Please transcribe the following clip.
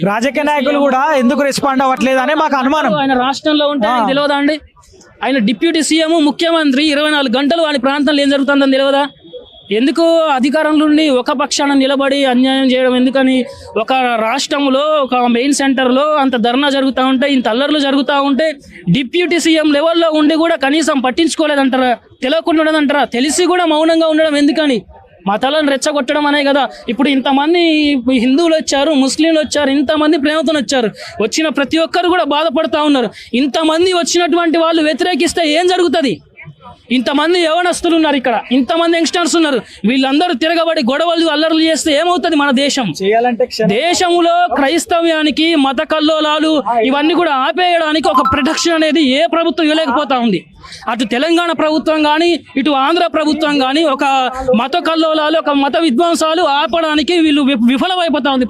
రాజకీయ నాయకులు కూడా ఎందుకు రెస్పాండ్ అవ్వట్లేదు అనే మాకు అనుమానం. ఆయన రాష్ట్రంలో ఉంటే ఆయనకు తెలియదా అండి? ఆయన డిప్యూటీ సీఎం, ముఖ్యమంత్రి, 24 గంటలు ఆయన ప్రాంతంలో ఏం జరుగుతుందని తెలియదా? ఎందుకు అధికారంలో ఉండి ఒక పక్షాన నిలబడి అన్యాయం చేయడం ఎందుకని? ఒక రాష్ట్రంలో ఒక మెయిన్ సెంటర్లో అంత ధర్నా జరుగుతూ ఉంటే, ఇంత అల్లర్లు జరుగుతూ ఉంటే డిప్యూటీ సీఎం లెవెల్లో ఉండి కూడా కనీసం పట్టించుకోలేదంటారా? తెలియకుండా ఉండదంటారా? తెలిసి కూడా మౌనంగా ఉండడం ఎందుకని? మతాలను రెచ్చగొట్టడం అనే కదా. ఇప్పుడు ఇంతమంది హిందువులు వచ్చారు, ముస్లింలు వచ్చారు, ఇంతమంది ప్రేమతో వచ్చారు, వచ్చిన ప్రతి ఒక్కరు కూడా బాధపడుతూ ఉన్నారు. ఇంతమంది వచ్చినటువంటి వాళ్ళు వ్యతిరేకిస్తే ఏం జరుగుతుంది? ఇంతమంది యవనస్తులు ఉన్నారు, ఇక్కడ ఇంతమంది యంగ్స్టర్స్ ఉన్నారు, వీళ్ళందరూ తిరగబడి గొడవలు అల్లర్లు చేస్తే ఏమవుతుంది మన దేశం? దేశంలో క్రైస్తవ్యానికి మత కల్లోలాలు ఇవన్నీ కూడా ఆపేయడానికి ఒక ప్రొటెక్షన్ అనేది ఏ ప్రభుత్వం ఇవ్వలేకపోతా ఉంది. అటు తెలంగాణ ప్రభుత్వం కానీ, ఇటు ఆంధ్ర ప్రభుత్వం కానీ ఒక మత కల్లోలాలు, ఒక మత విధ్వంసాలు ఆపడానికి వీళ్ళు విఫలమైపోతా ఉంది.